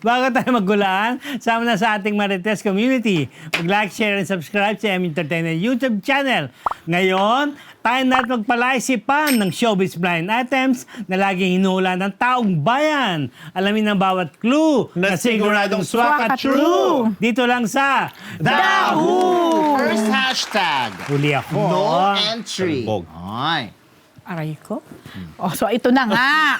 Bago tayo maggulaan, sama na sa ating Marites community. Mag-like, share, and subscribe sa M Entertainment YouTube channel. Ngayon, tayo natin magpalaisipan ng showbiz blind items na laging hinuhula ng taong bayan. Alamin ang bawat clue na siguradong swaka true. Dito lang sa Dahu! First hashtag. Huli ako. No entry. Talbog. Ay. Aray ko. Oh, so ito na nga.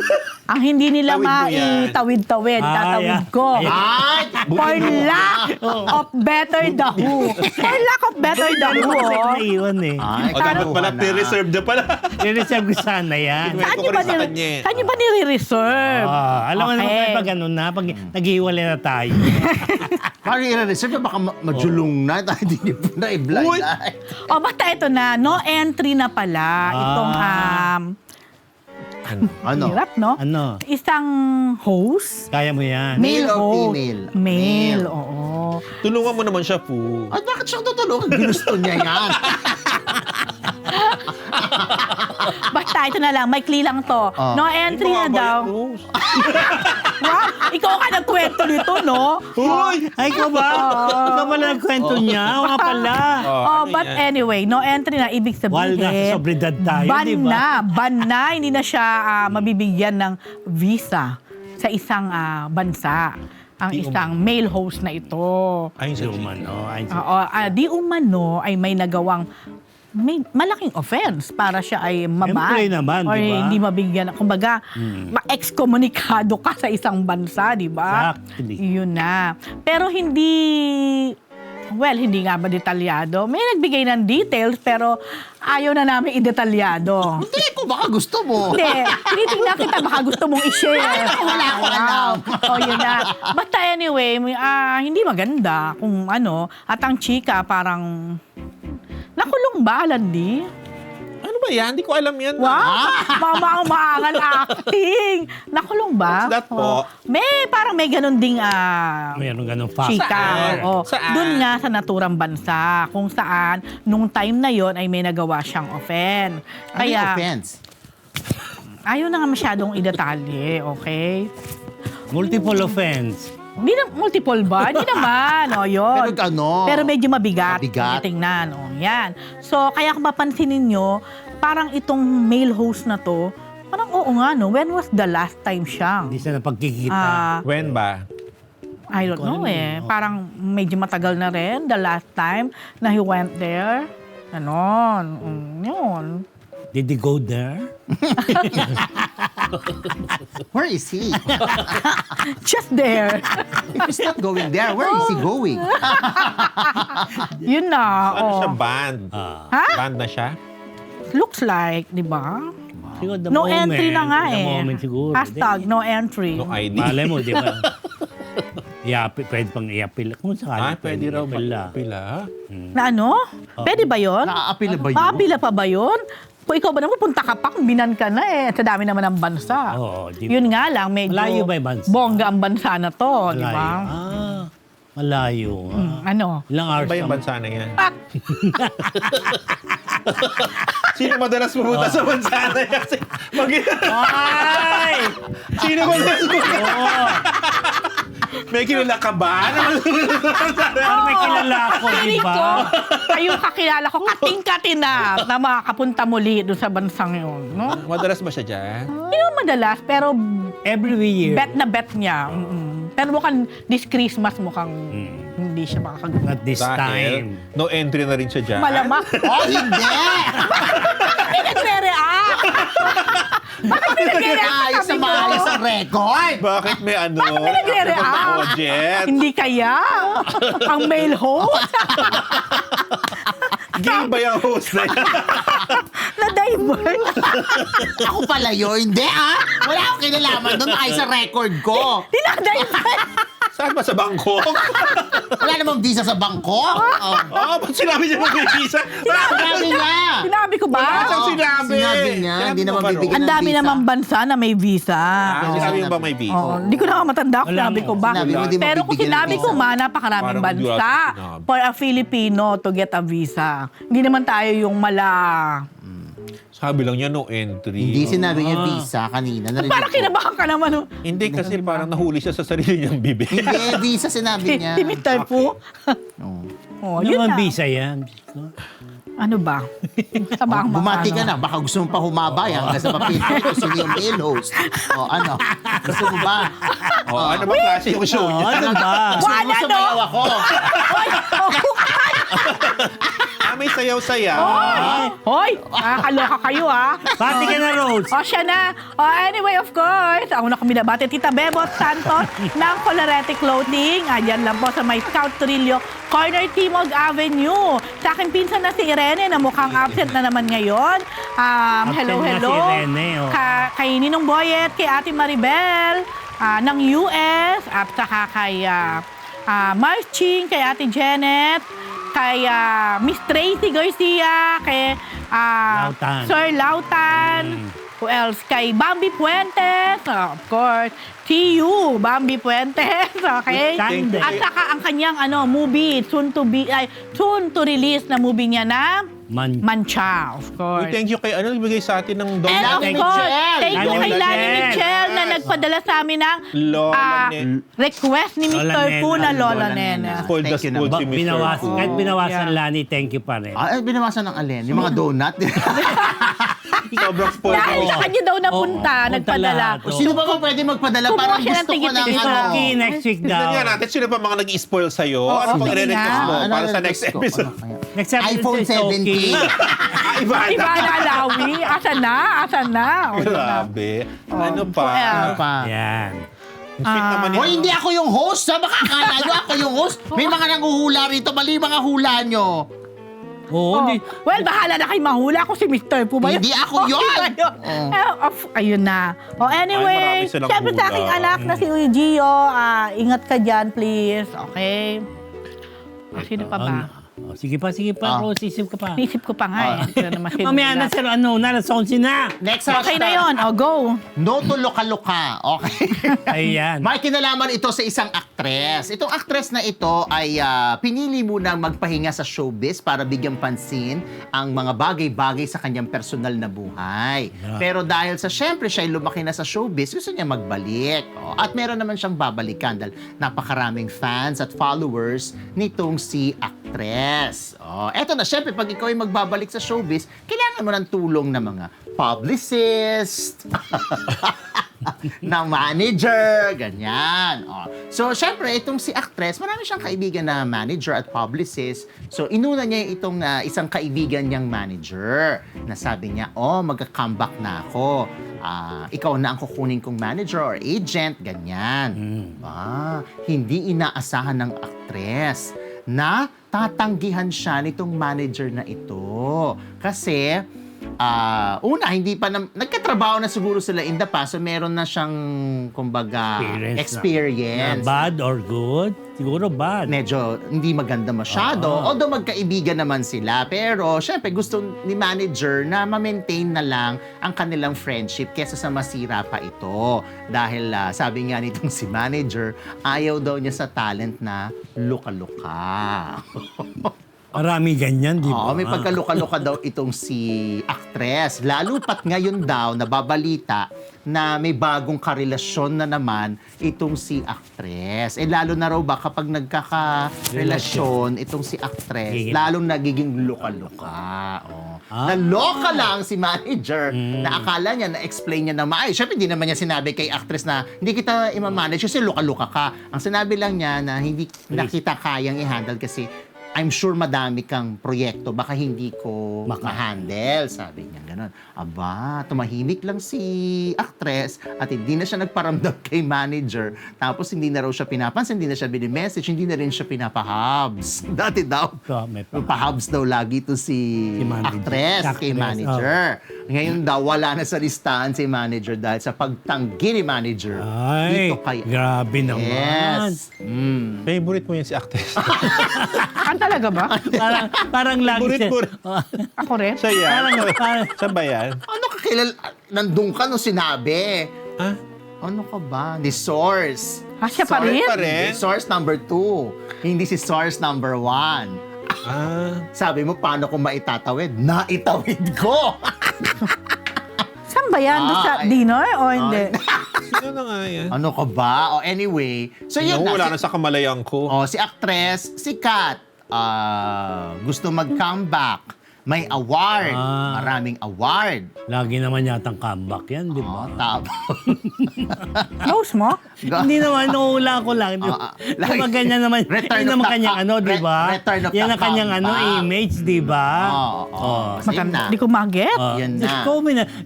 Ang hindi nila Tawid mo yan. maitawid-tawid, Ay, tatawid ko. Ay! For lack of better dahu. For lack of better dahu. Kasi Oh. naiwan eh. Ay, O dapat pala, na. pre-reserve na pala. I-reserve ko sana yan. Kwento ko rin sa kanya eh. Saan nyo ba nire-reserve? Alam mo naman Okay. kayo pag ganun na, pag naghihiwalay na tayo. Parang i-reserve na baka majulong na. Hindi niyo po na i-blind. Uy! Ay. O, basta ito na. No entry na pala. Itong, Ano? hirap, no? Ano? Isang host. Kaya mo yan. Male or host. female? Male, Male. oo. Tulungan mo naman siya, Fu. At bakit siya tutulungan? Ginusto niya yan. Basta ito na lang, maikli lang to. No entry na daw. Wow, ikaw ka nagkwento nito, no? Uy! Ay, ikaw ba? Ikaw pala nagkwento niya? O nga pala. Oh, but anyway, no entry na ibig Wal sabihin. na sobredad tayo, di ba? Ban na, hindi na siya mabibigyan ng visa sa isang bansa. Ang isang male host na ito. Ayun Di sa umano. Ay, Di umano ay may nagawang malaking offense para siya ay maban. Siyempre naman, or di ba? hindi mabigyan. Kumbaga, ma-excommunicado ka sa isang bansa, di ba? Exactly. Yun na. Pero hindi... Well, hindi nga ba detalyado? May nagbigay ng details, pero ayaw na namin idetalyado. Hindi ko, baka gusto mo. Hindi. Tinitingnan kita, baka gusto mong i-share. Wala ko alam. O, yun na. Basta anyway, hindi maganda kung ano. At ang chika parang... Nakulong ba, Landi? Ano ba yan? Hindi ko alam yan. Wow! Mama ang maangal acting. Nakulong ba? What's that po? Parang may ganun ding mayroon ganun fact. chika. Saan? Oo. Saan? Doon nga sa naturang bansa. Kung saan, nung time na yon ay may nagawa siyang offense. Ano yung offense? Ayaw na nga masyadong idetalye, okay? Multiple offense. Hindi na multiple ba? Hindi naman. O, yun. Pero ano? Pero medyo mabigat. Mabigat. Tingnan. O, yan. So, kaya kung mapansinin nyo, parang itong male host na to, parang oo nga, no? When was the last time siya? Hindi siya napagkikita. When ba? I don't know Parang medyo matagal na rin, the last time na he went there. Ganon. Yun. Did he go there? Where is he? Just there. If he's not going there, where is he going? Yun na. Ano siya? Oh. Band? Ha? Band na siya? Looks like, di ba? Siguro the No moment. entry na nga The moment siguro. Hashtag no entry. No ID? Malay mo, di ba? Pwede pang i-appeal. Kung sakali, Pwede raw i-appeal. pila. Na ano? Pwede ba yun? Naaapila ba yun? Paapila pa ba yun? Kung ikaw ba naman, punta ka pa, kung binan ka na Sa dami naman ng bansa. Oo, di ba? Yun nga lang, medyo Malayo ba yung bansa? bongga ang bansa na to, di Malayo. ba? Malayo. Ano? Ilang hours Ano ba yung naman? bansa na yan? Ah, Sino madalas pumunta sa bansa na yan? Ay! Sino madalas pumunta? Oo. May kilala ka ba? Pero may kilala ako, di feeling ba? ko, ayong kakilala ko, kating-kating na makakapunta muli doon sa bansang yun. No? Madalas ba siya dyan? Hindi naman madalas, pero Every year. bet na bet niya. Pero mukhang this Christmas mukhang hindi siya makakagawa. Not this time. No entry na rin siya dyan. Malamang. Oh, hindi! Bakit nagre-react? Bakit nagre-react? Ayos na maayos ang record! Bakit may ano? Bakit may nagre-react? Audience? Hindi kaya? Ang male host? Gay ba yung host na yan? Na-divert? Ako pala yun. Hindi Wala akong kinalaman doon ayos sa record ko. Dinadivert? Saan ba sa Bangkok? Wala namang visa sa Bangkok. Ba't sinabi niya mag visa? Sinabi niya. Sinabi ko ba? Saan sinabi? Sinabi niya. Hindi naman bibigyan Ang ng dami visa. namang bansa na may visa. Sinabi mo ba may visa? Oo, hindi ko na matanda kung Wala sinabi mo. ko ba. Sinabi mo, di Pero kung mabibigyan ng sinabi ko visa. ma, napakaraming Parang hindi bansa natin sinabi. for a Filipino to get a visa. Hindi naman tayo yung Sabi lang niya, no entry. Hindi sinabi niya visa kanina. Narinig Parang ko. kinabahan ka naman. Oh. Hindi kasi parang nahuli siya sa sarili niyang bibig. Hindi, visa sinabi niya. Si Mr. Fu. Oo. Oh, Ano yun naman na. visa yan? Ano ba? Sa ba ang Bumati ka ano? na, baka gusto mo pa humaba yan. Hanggang sa papilin ko, sino yung mail host. O ano, gusto mo ba? Oh, ano ba klase yung show Oh, niya? ano ba? Gusto mo Wala, sumayaw no? ako. May sayaw-sayaw. Hoy, nakakaloka kayo ha. Pati ka na, Rose. O siya na. O anyway, of course, ako na kumilabati, Tita Bebot Santos ng Colorete Clothing. Ayan lang po sa may Scout Trillo, Corner Timog Avenue. Sa akin pinsan na si Irene na mukhang absent na naman ngayon. Hello, Absent na hello. si Irene, oh. Kay Ninong Boyet, kay Ate Maribel ng US, at saka kay Marching, kay Ate Janet, kay Miss Tracy Garcia, kay Lautan. Sir Lautan, who else? Kay Bambi Puentes, of course, TU, Bambi Puentes, okay? Thank you. At saka ang kanyang movie, soon to release na movie niya na Mancha, of Uy, course. thank you kay ano, nagbigay sa atin ng And of Lani course, Michelle. thank you Lani kay Lani Michelle. Michelle na nagpadala sa amin ng Lola Nen. request ni Lola Mr. Fu na Nena. Lola Lola Nena. Nena. Spoiled na Thank you spoiled naman. si Mr. Binawasan. Fu. Kahit binawasan Yeah. Lani, thank you pa rin. Binawasan ng alin? Yung mga donut? Sobrang spoiled Dahil ako. sa kanya daw napunta, Oo, nagpadala. punta lahat. Sino ba pwede magpadala? Kumuha Parang siya ng gusto ko ng tigit-tigit. ano. Okay, next week daw. Tignan nga natin, sino pa mga nag-spoil sa'yo? Oo, Ano pang sige i-request nga. mo Ano para sa request next ko? episode? Ano kaya? Next episode iPhone is okay. 17. Iba Iba na alawi. Asan na? Asan na? O, yun na. Grabe. Ano pa? Well, Pa. Yan. Ang sweet naman Hoy, yun. hindi ako yung host. Ha? Baka akala nyo ako yung host. May mga nanguhula rito. Mali mga hula nyo. Oo, Oh. Well, bahala na kayo mahula ko si Mr. Fu ba yun? Hindi ako yun. Ayun. Ayun na. Anyway, marami silang syempre sa hula. aking anak na si Gio, ingat ka dyan, please. Okay? Sino pa ba? Sige pa, Rose, isip ka pa. Naisip ko pa nga eh. Pero naman sino Mamaya na, nila. sir, alas 11 na. Next Okay na yun. Go. No to loka-loka. Okay. Ayan. May kinalaman ito sa isang aktres. Itong aktres na ito ay pinili munang magpahinga sa showbiz para bigyang pansin ang mga bagay-bagay sa kanyang personal na buhay. Yeah. Pero dahil sa syempre siya ay lumaki na sa showbiz, gusto niya magbalik. At meron naman siyang babalikan dahil napakaraming fans at followers nitong si aktres. Eto na, syempre pag ikaw ay magbabalik sa showbiz, kailangan mo ng tulong ng mga publicist, ng manager, ganyan. So, syempre, itong si actress, marami siyang kaibigan na manager at publicist. So, inuna niya itong isang kaibigan niyang manager na sabi niya, magka-comeback na ako. Ikaw na ang kukunin kong manager or agent, ganyan. Hindi inaasahan ng actress na tatanggihan siya nitong manager na ito. Kasi, hindi pa nagkatrabaho na siguro sila in the past, so meron na siyang, kumbaga, experience. Bad or good? Siguro bad. Medyo hindi maganda masyado. Although magkaibigan naman sila. Pero, syempre, gusto ni manager na ma-maintain na lang ang kanilang friendship kesa sa masira pa ito. Dahil, sabi nga nitong si manager, ayaw daw niya sa talent na luka-luka. Marami ganyan, di ba? May pagkaluka-luka daw itong si actress. Lalo pat ngayon daw, nababalita na may bagong karelasyon na naman itong si actress. Lalo na raw ba kapag nagkakarelasyon itong si actress, lalong nagiging luka-luka. Naloka lang si manager na akala niya, na-explain niya na maayos. Siyempre, hindi naman niya sinabi kay actress na hindi kita i-manage kasi luka-luka ka. Ang sinabi lang niya na hindi na kita kayang i-handle kasi I'm sure madami kang proyekto, baka hindi ko ma-handle, sabi niya, gano'n. Aba, tumahimik lang si actress at hindi na siya nagparamdam kay manager. Tapos hindi na raw siya pinapansin, hindi na siya binimessage, hindi na rin siya pinapahubs. Dati daw, May pahubs daw lagi to si actress kay manager. Ngayon daw, wala na sa listahan si manager dahil sa pagtanggi ni manager. Ay, dito kay grabe naman. Yes. Favorite mo yan si actress. Talaga ba? Parang lagi siya. Burit-burit. Ako rin? Siya yan. Saan ba yan? Ano ka nandun ka nung sinabi? Ha? Ano ka ba? The source. Siya pa rin? The source number 2. Hindi si source number 1. Sabi mo, paano ko maitatawid? Naitawid ko! Saan ba yan? Doon sa ay. dinner o hindi? Sino na nga yan? Ano ka ba? O anyway. So yun Wala na. na sa kamalayan ko. Si actress, si Kat, gusto mag-comeback. May award. Maraming award. Lagi naman yatang comeback yan, di ba? Tapos, Close mo? Hindi naman, nuula ko lang. Di ba? lagi- Diba ganyan naman, Return yun of naman the kanyang comeback. ano, di ba? Return of Yan the ang kanyang ano, comeback. image, di ba? Oo. Maganda. Same Di ko mag-get. Yan na. Ikaw,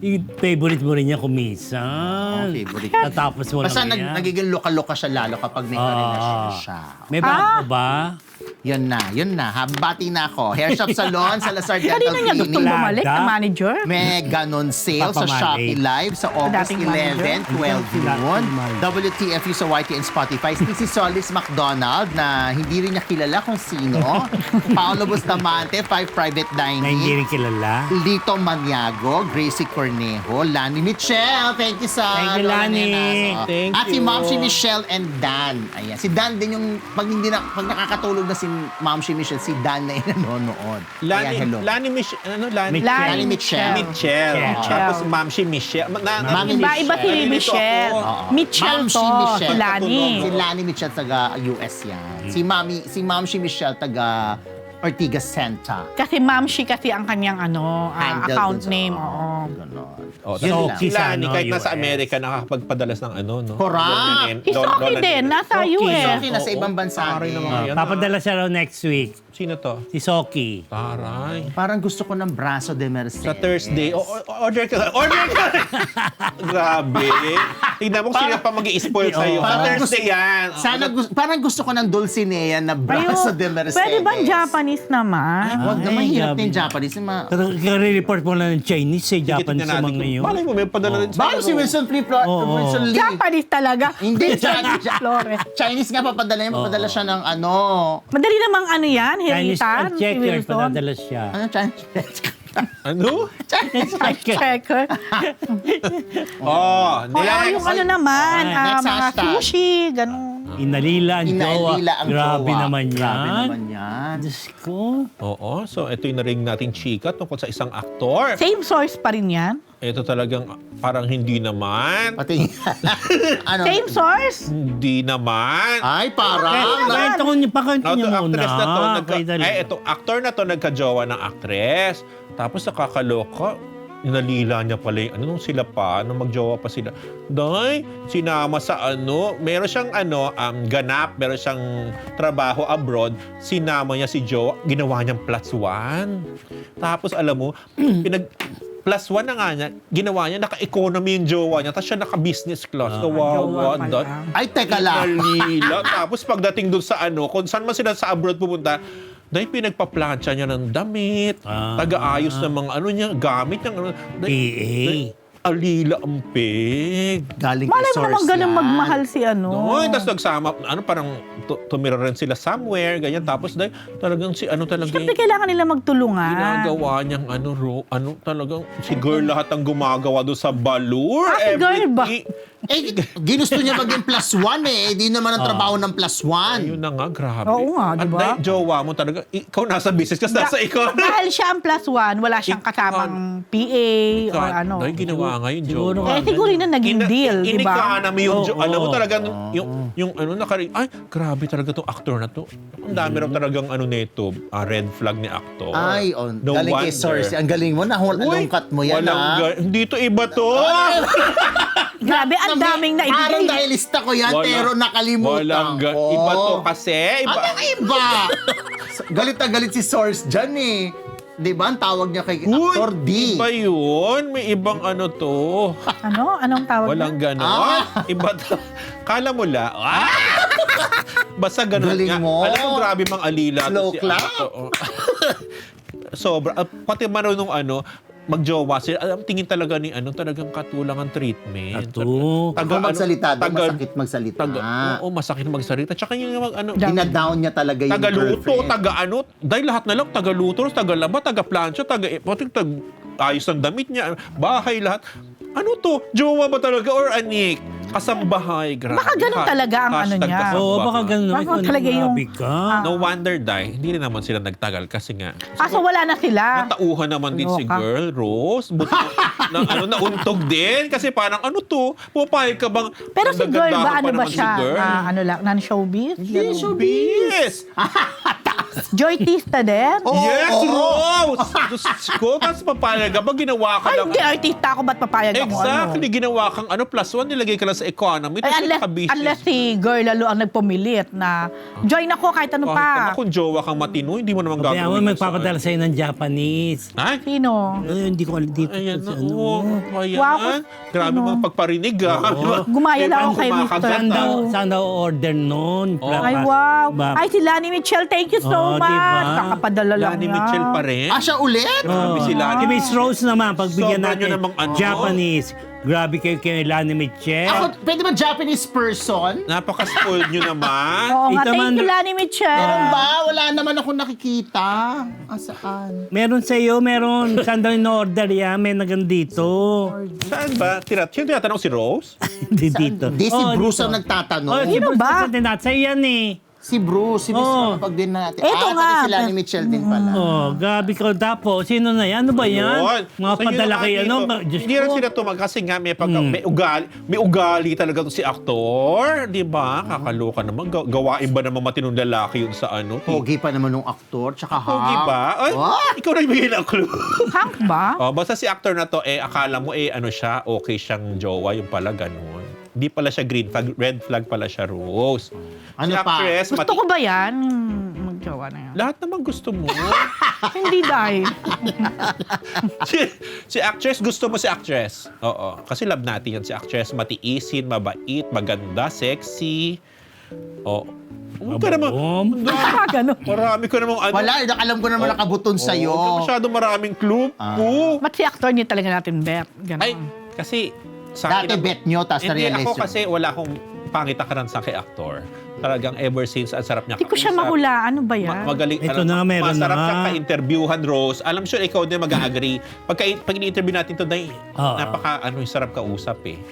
yung favorite mo rin niya kumisan. Favorite. Tatapos mo Basta lang yan. nagiging loka-loka siya lalo kapag may karelasyon siya. May bago ba? Yun na. Habati na ako. Hair Shop Salon sa Lazar Dental Kanina niya gustong Clinic. bumalik Lada. na manager. May ganon sale sa Papamali. Shopee Live sa August Dating 11, 12 Sila- noon. sila- WTFU sa YT and Spotify. Si Solis McDonald na hindi rin niya kilala kung sino. Paolo Bustamante, 5 Private Na hindi Dining. rin kilala. Lito Maniago, Gracie Cornejo, Lani Michelle. Thank you sa Thank you, Lola Lani. Nenas. Thank At si you. Ma'am si Michelle and Dan. Ayan. Si Dan din yung pag nakakatulog na si Ma'am si Michelle, si Dan na yung nanonood. Ayan, hello. Lani Michelle. Ano, Lani? Lani Michelle. Michelle. Michelle. Tapos Ma'am si Michelle. Ma'am Iba-iba si Nalilito Michelle. ako. Oo. Michelle Ma'am to. si Michelle. Si Lani. Si Lani Michelle taga US yan. Si Ma'am si Michelle taga Ortigas Santa. Kasi Mamshi kasi ang kanyang Handle account dun sa- name. Oo. Ganon. Oh, Yun so, lang. si Sa Lani, ano, kahit nasa US. Amerika, nakakapagpadalas ng ano, no? Correct. Si Sophie din, nasa Sophie. US. Okay, nasa ibang bansa Taray din. naman yan. Papadala siya raw next week. Sino to? Si Soki. Taray. Parang gusto ko ng braso de Mercedes. Sa Thursday, order ka. Order ka! Grabe. Tignan mo kung sino pa mag-i-spoil sa'yo. Sa Parang Thursday yan. Parang gusto ko ng Dulcinea na braso de Mercedes. Pwede ba Japanese naman? Huwag naman Ay, hirap grabe. na yung Japanese. Kare-report mo lang ng Chinese, Japanese sa mga ngayon. Malay mo, may padala rin Baka si Wilson Oo. Wilson Lee. Japanese talaga. Hindi, Flores. Chinese nga papadala niya. Papadala siya ng ano. Madali namang ano yan, Chinese hiritan, si checker, Wilson. padadala siya. Ano Chinese? Ano? Checker. Oh, O yung ano naman, Next mga hashtag. sushi, ganun. Inalila ang jowa. Inailila ang Grabe jowa. naman yan. Grabe naman yan. Diyos ko. Oo, so ito yung naring nating chika tungkol sa isang aktor. Same source pa rin yan? Ito talagang parang hindi naman. Pati ano? Same source? Hindi naman. Ay, parang. Kwento ko niyo, pakanta niyo muna. actress na to, Kay Dali. ito, actor na to nagka-jowa ng actress. Tapos nakakaloka, nalila niya pala yung, nung sila pa, nung magjowa pa sila. Day, sinama sa meron siyang ganap, meron siyang trabaho abroad, sinama niya si Joe, ginawa niyang +1. Tapos alam mo, +1 na nga niya, ginawa niya, naka-economy yung jowa niya, tapos siya naka-business class. Kawawa. Jowa pala. Ay, teka lang. Nalila. Tapos pagdating doon sa kung saan man sila sa abroad pupunta, dahil pinagpa-plancha niya ng damit, taga-ayos ng mga niya, gamit ng PA. Alila ang pig. Galing Malay kay mo naman source ganun yan. magmahal si No, tapos nagsama, parang tumira rin sila somewhere, ganyan. Tapos dahil talagang talagang Siyempre kailangan nila magtulungan. ginagawa niyang talagang si girl lahat ang gumagawa doon sa balloon. Si girl ba? Eh, ginusto niya maging +1 eh. Hindi naman ang trabaho ng +1. Ayun na nga, grabe. Oo nga, di ba? At dahil jowa mo talaga, ikaw nasa business kasi nasa ikaw. Dahil siya ang +1, wala siyang kasamang PA or ano. Dahil ginawa nga yun, Siguro jowa. nga. Siguro yun na naging deal, di ba? Inikana mo yung, Oo. alam mo talaga, ay, grabe talaga tong actor na to. Ang dami raw talagang nito, red flag ni actor. Ay, No galing kay wonder. source. Ang galing mo. Nalungkat mo yan, Hindi to iba to. Grabe, ang daming na Parang ibigay. dahil lista ko yan, pero nakalimutan ko. Iba to kasi. Anong iba? Galit na galit si source dyan eh. Di ba? Ang tawag niya kay Actor D. Iba yun. May ibang to. Ano? Anong tawag Walang niya? gano'n. Iba to. Kala mo la. Basta gano'n Galing nga. mo. Alam mo, grabe mang alila. Slow to clap. Sobra. Pati marunong magjowa sila. Tingin talaga ni talagang katulang ang treatment. Ato. Kung magsalita daw, masakit magsalita. Oo, masakit magsalita. Tsaka yung Dinadown niya talaga yung Tagaluto, girlfriend. dahil lahat na lang, tagaluto, tagalaba, tagaplansya, ayos ng damit niya, bahay, lahat. Ano to? Jowa ba talaga or anik? Kasambahay, grabe. Baka ganun talaga ang ano Hashtag niya. kasambahay. Oo, baka ganun. Baka Ikaw talaga yung- grabe ka. No wonder, Day. Hindi rin naman sila nagtagal kasi nga. Kaso wala na sila. Natauhan naman din si Loka. girl, Rose. Buti nauntog din. Kasi parang ano to? Pupayag ka bang Pero si girl nagagandahan ba, pa ano ba naman si siya? girl? Ano lang, non-showbiz? Yes, Ganun. Yes! Joytista din? Yes, Rose! Diyos ko, tapos papayag ka ba? Ginawa ka Ay, lang. hindi, artista ako, ba't papayag ako? Exactly, Ano? ginawa kang ano, +1, nilagay ka lang sa economy. Ay, Tapos unless naka-business. si girl lalo ang nagpumilit na join ako kahit ano Kahit naman pa. kung jowa kang matino, hindi mo naman Kaya mo gagawin. magpapadala sa'yo ng Japanese. Ay, Sino? Hindi ko alam dito. ayan na, sa ano. oh. Ayan. Wow, Grabe ano? mga pagparinig, ah. Gumaya lang ako kay Kumakagat, Mr. Saan daw, ah. saan daw order nun? Oh. Ay, wow. Ay, si Lani Michelle, thank you so Oh, much. diba? Kakapadala lang Lani yan. Mitchell pa rin. Siya ulit? Grabe si Lani. Si Miss Rose naman, pagbigyan Sobra natin nyo namang ano. Japanese. Grabe kayo kay Lani Michelle. Ako, pwede ba Japanese person? Napaka-spoiled nyo naman. Oo nga, Ito thank man- you, Lani Michelle. Meron ba? Wala naman ako nakikita. Saan? Meron sa'yo, meron. Saan daw in-order yan? May nagandito. Saan ba? Sino tinatanong si Rose? Hindi dito. Di si Oh, Bruce dito. ang nagtatanong. Oh, si Sino Bruce ba? kasi sa'yo yan eh. Si Bruce, si Miss Oh. pag din natin. Eto pati nga. si Lani Michelle din pala. Oh, grabe ka. Tapos, sino na yan? Ano ba yan? Yun. Mga So, yun padala ang kay ano? dito. Diyos Hindi rin ko. sila tumag kasi nga may ugali talaga to si aktor. Di ba? Kakaloka naman. Gawain ba naman matinong lalaki yun sa ano? Pogi pa naman nung aktor, tsaka ha. Pogi ba? Ay, What? ikaw na ibigay ng clue. Hank ba? Oh, basta si actor na to, akala mo ano siya, okay siyang jowa, yung pala ganun. Hindi pala siya green flag, red flag pala siya, Rose. Ano si pa? actress, Gusto ko ba yan? Magjawa na yan. lahat naman gusto mo. Hindi dahil. si actress, gusto mo si actress. Oo. Kasi love natin yan si actress. Matiisin, mabait, maganda, sexy. Oo. Pero Mababom. Gano'n. marami ko namang ano. Wala, alam ko naman nakabuton sa'yo. Oo, masyado maraming clue. Ba't si actor niya talaga natin bet? Ganon. Ay, kasi sa Dati akin, bet nyo, tapos hindi na-realize ako yun. kasi wala akong pangitakaran sa kay actor. Talagang ever since, ang sarap niya Hindi ko siya kausap. mahula. Ano ba yan? Magaling. Ito na nga, meron masarap na siya nga. ka-interviewhan, Rose. Alam sure, ikaw din mag-agree. Pag ini-interview natin today, Oo. sarap kausap eh.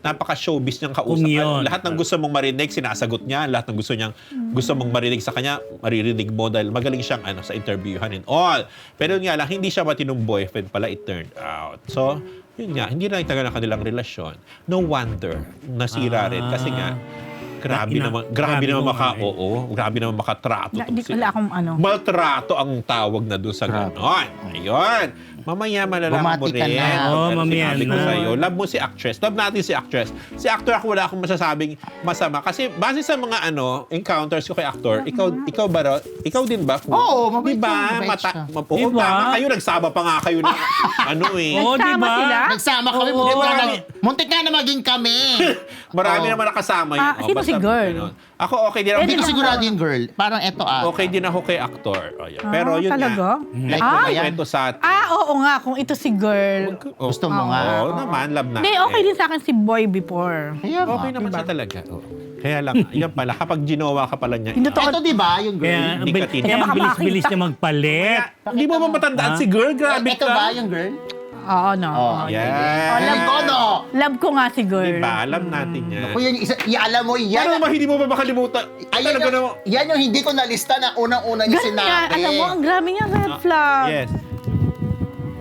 Napaka-showbiz niyang kausap. Kung yun. Lahat ng gusto mong marinig, sinasagot niya. Lahat ng gusto mong marinig sa kanya, maririnig mo dahil magaling siyang sa interviewhan and all. Pero yun nga lang, hindi siya matinong boyfriend pala, it turned out. So, yun nga, hindi na itagal ang kanilang relasyon. No wonder, nasira rin. Kasi nga, grabe grabe naman mo nga eh. grabe naman makatrato. Hindi tong wala akong ano. Maltrato ang tawag na doon sa ganon. Ayun. Mamaya malalaman mo Bumati ka rin. na. Oo, Pero mamaya sinabi ko na. sa'yo, love mo si actress. Love natin si actress. Si actor ako wala akong masasabing masama. Kasi base sa mga encounters ko kay actor, ikaw ba, ikaw din ba? Oo, mabait Diba? siya, mabait siya. Oo, Diba? tama kayo. Nagsama pa nga kayo ng ano eh. Oo, Nagsama diba? sila? Nagsama kami, Oo. muntik nga na maging kami. Marami Oo. naman nakasama yun. Ah, sino basta si girl? ganun. Ako okay din ako. Hindi ko sigurado yung girl. Parang eto Okay din ako kay actor. Oh, yeah. Pero yun talaga? nga. Like ko ba yan? Kwento sa Oo nga, kung ito si girl. Gusto mo nga. Oo naman, love natin. Hindi, okay din sa akin si boy before. Kaya Okay nga. naman siya talaga. Oo. Kaya lang, yan pala, kapag ginawa ka pala niya, Hindi to- Ito di ba yung girl? Kaya, ang Hindi ka tinig. kaya ang Baka bilis-bilis makita. niya magpalit. hindi mo ba matandaan si girl? Grabe Ito ka. ba yung girl? Oo, no. Oh, Yan. Alam ko, no? Love ko nga si girl. Diba? Alam natin yan. Kung yun, alam mo, yan. Ano ba, hindi mo ba makalimutan? Ayan Talaga yung, naman. yan yung hindi ko nalista na unang-una niya Ganun nga, sinabi. alam mo, ang grabe niya red flag. Yes.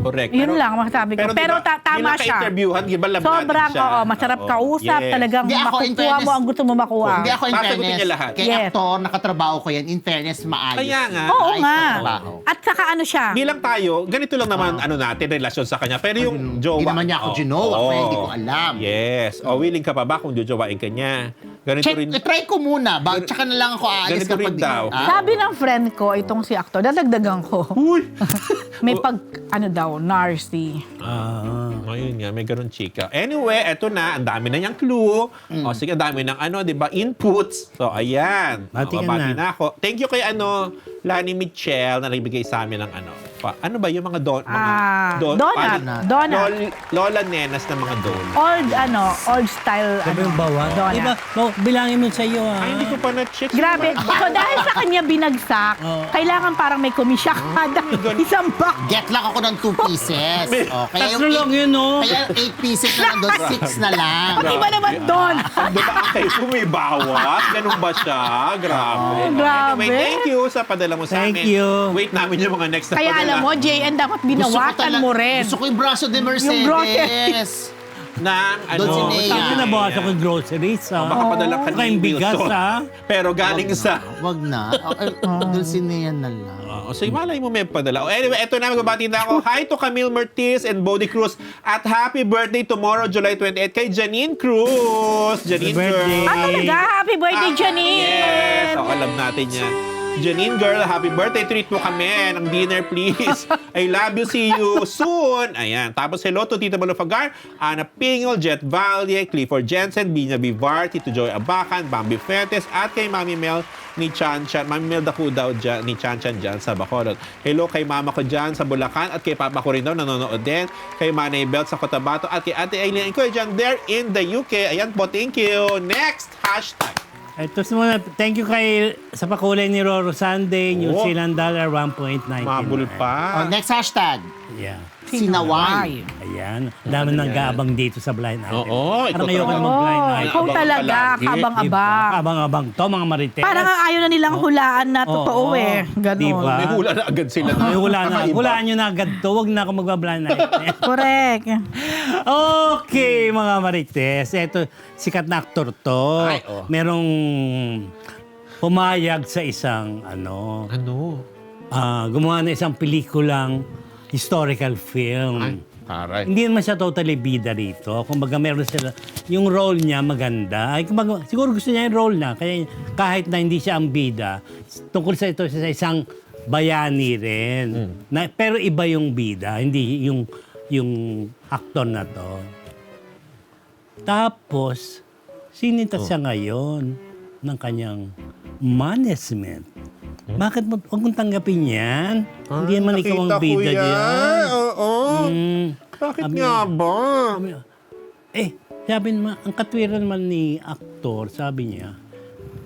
Correct. Yun lang masasabi ko. Pero diba, tama siya. Ka-interviewhan, diba love Sobrang, natin siya? oo, masarap Oo. kausap. Yes. Talagang Hindi, ako, in makukuha fairness- mo ang gusto mo makuha. Hindi ako in Sasagutin fairness. niya lahat. Kay Yes. actor, nakatrabaho ko yan. In fairness, maayos. Kaya nga. Oo Maayos nga. na trabaho. At saka ano siya, Bilang tayo, ganito lang naman ano natin, relasyon sa kanya. Pero yung jowa... Hindi naman niya ako ginowa, kaya hindi ko alam. Yes. O, willing ka pa ba kung jojowain ka niya? Ganito Check, rin. try ko muna. Tsaka na lang ako aalis Ganito rin kapag... daw. sabi ng friend ko, itong si actor, dadagdagan ko. Uy! May narcy. Ayun nga, may ganun chika. Anyway, eto na, ang dami na niyang clue. O sige, ang dami ng di ba, inputs. So, ayan. Bati ka Mababati na. na ako. Thank you kay Lani Michelle na nagbigay sa amin ng Ano ba yung mga donut. Lola Nenas na mga donut. Old style, Sabi yung bawa. donut. Iba, bilangin mo sa iyo, Ay, hindi ko pa na-check. Grabe. So dahil sa kanya binagsak, Oo. kailangan parang may komisya kada isang box. Get lang ako ng 2 pieces. Oh, kaya Tatlo lang yun, no? Kaya 8 pieces na nandun, 6 na lang. Pag iba naman doon. Di ba kayo may bawas? Ganun ba siya? Grabe. Grabe. Anyway, thank you sa padala mo sa Thank amin. you. Wait namin yung mga next na Kaya padala. alam mo, JN, dapat binawasan mo rin. Gusto ko yung braso de Mercedes. Yung groceries. Ng Dulcinea. Sabi na bawas ako ng groceries, ha? Baka padala ka Baka yung ni bigas, Wilson. ha? Pero galing sa... Wag na. Dulcinea na lang. So, malay mo may padala. Anyway, eto na, magbabati na ako. Hi to Camille Mertis and Bodie Cruz. At happy birthday tomorrow, July 28, kay Janine Cruz. Janine Happy birthday. girl. Talaga, happy birthday, Janine! Yes, alam natin yan. Janine girl, happy birthday. Treat mo kami ng dinner, please. I love you. See you soon. Ayan. Tapos hello to Tita Malufagar, Ana Pingol, Jet Valle, Clifford Jensen, Bina Vivar, Tito Joy Abacan, Bambi Fuentes, at kay Mami Mel ni Chan Chan. Mami Mel Daku daw dyan, ni Chan Chan dyan sa Bacolod. Hello kay mama ko dyan sa Bulacan at kay papa ko rin daw nanonood din. Kay Manay Belt sa Cotabato at kay Ate Aileen ko dyan there in the UK. Ayan po, thank you. Next hashtag. Ito muna, thank you sa pakulay ni Roro Sunday, New Oh. Zealand dollar 1.99. Mabul Oh, pa. next hashtag. Yeah. Sinaway. Ayan. Dami nang gaabang dito sa blind item. Oo, ikaw Parang ayoko talaga. na mag-blind Oh, item. ikaw Abang talaga, palagi. kabang-abang. Abang-abang to, mga marites. Parang ang ayaw na nilang hulaan na totoo Oo. eh. Ganon. Diba? May hula na agad sila. Ay, hulaan na. Kakaiba. Hulaan nyo na agad to. Huwag na ako mag-blind item. Correct. Okay, mga marites. Ito, sikat na aktor to. Ay, oh. Merong pumayag sa isang, Ano? gumawa na isang pelikulang historical film. Ay, taray. Hindi naman siya totally bida rito. Kumbaga meron sila, yung role niya maganda. Ay, kumbaga, siguro gusto niya yung role na. Kaya kahit na hindi siya ang bida, tungkol sa ito sa isang bayani rin. Na, pero iba yung bida, hindi yung aktor na to. Tapos, sinita siya ngayon ng kanyang management. Bakit mo, huwag mong tanggapin yan? Hindi naman ikaw ang Nakita ko bida yan. diyan. Oo. Bakit nga ba? Sabi naman, ang katwiran naman ni aktor, sabi niya,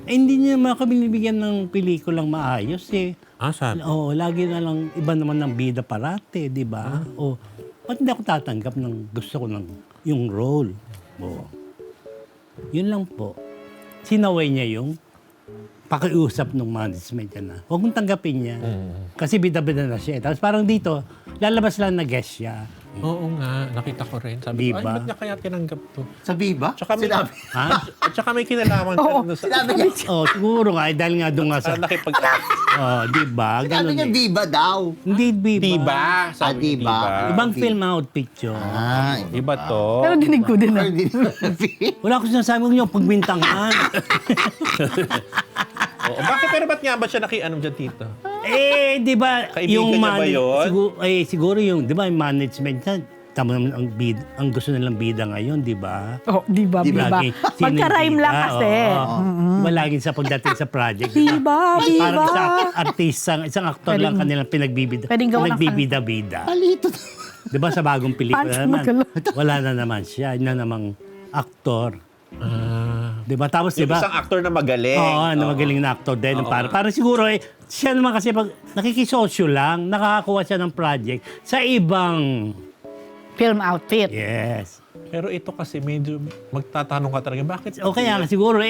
hindi niya makabinibigyan ng pelikulang maayos eh. Sabi? Oo, lagi na lang, iba naman ng bida parate, di ba? O, ba't hindi ako tatanggap ng gusto ko ng yung role? O, yun lang po. Sinaway niya yung pakiusap ng management niya na. Huwag mong tanggapin niya. Kasi bida-bida na siya. Tapos parang dito, lalabas lang na guest siya. Oo nga, nakita ko rin. Sabi ko, Diba? ay, ba't niya kaya tinanggap to? Sa Viva? Tsaka may, Sinabi. Ha? at saka may kinalaman Oo. ka sa... Sinabi niya. Oh, siguro nga, dahil nga doon nga sa... Nakipag... Oh, di ba? Sinabi Ganun niya eh. Viva daw. Hindi Viva. Diba? Sabi niya, Diba? Ibang film outfit yun. Iba to. Pero dinig ko din na. Wala ko sinasabi, huwag niyo pagbintangan. Oo. Bakit? Pero ba't nga ba siya nakianom dyan, tito? Di ba, Kaibigan niya ba yun? Siguro yung, di ba, yung management niya, tama naman ang gusto nilang bida ngayon, di ba? Oh, di ba, Di ba? biba? Lagi, sino yung Magka-rhyme lang bida? kasi. Oo. Di ba, laging sa pagdating sa project. Diba, Parang diba? isang artista, isang aktor lang kanilang pinagbibida. pwedeng gawa ng Pinagbibida-bida. Palito. Di ba, sa bagong pelikula Fans naman, magkala- wala na naman siya. Yun na namang aktor. Di ba? Tapos, di Yung ba? isang aktor na magaling. Oo, na magaling na actor din. Oo. Parang siguro siya naman kasi pag nakikisosyo lang, nakakakuha siya ng project sa ibang... Film outfit. Yes. Pero ito kasi medyo magtatanong ka talaga, bakit? O kaya nga siguro,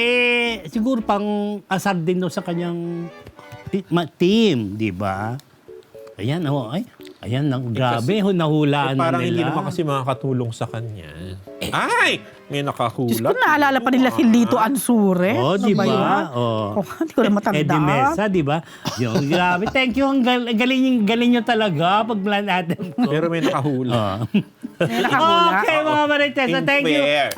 siguro pang asar din doon sa kanyang team, di ba? Ayan, ayan, grabe, nahulaan na Parang nila. hindi naman kasi makakatulong sa kanya. Ay! May Diyos nakakulat. ko, naalala pa nila si Lito Ansure. Oh, di Ano ba? yun? Oh. Hindi ko na matandaan. Eddie Mesa, di ba? Yung, grabe, thank you. Ang galing nyo talaga pag blind item ko. Pero may nakahula. May nakahula. Okay, mga Marites. In Thank you. where?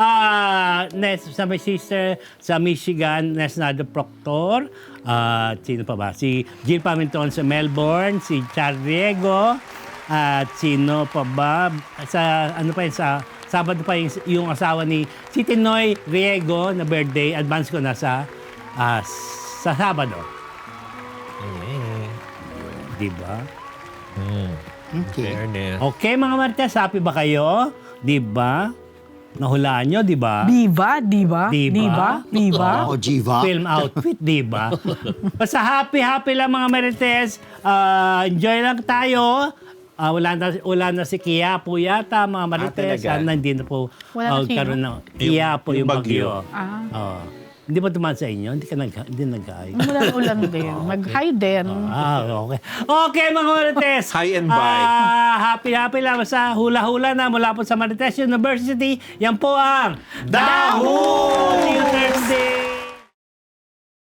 Sa my sister sa Michigan, Nesnado Proctor. Sino pa ba? Si Jill Paminton sa Melbourne. Si Char Riego. At sino pa ba? Sa, ano pa yun, sa Sabado pa yung asawa ni si Tinoy Riego na birthday. Advance ko na sa Sabado. Di ba? Okay. Fairness. Okay, mga Marites, happy ba kayo? Di ba? Nahulaan nyo, di ba? Diba? Diba? Diba? Diba? Diba? Oo, Jiva. Film outfit, di ba? Basta happy lang mga Marites. Enjoy lang tayo. Wala na si Quiapo yata, mga Marites. talaga? Hindi na po Wala na sino? karoon ng Quiapo yung Yung bagyo. bagyo. Oo. Hindi ba tumaan sa inyo? Hindi nag-ayos. Ulan din. Mag-hi din. Okay. Okay, mga Marites. Hi and bye. Happy lang. Basta hula-hula na mula po sa Marites University. Yan po ang Daho!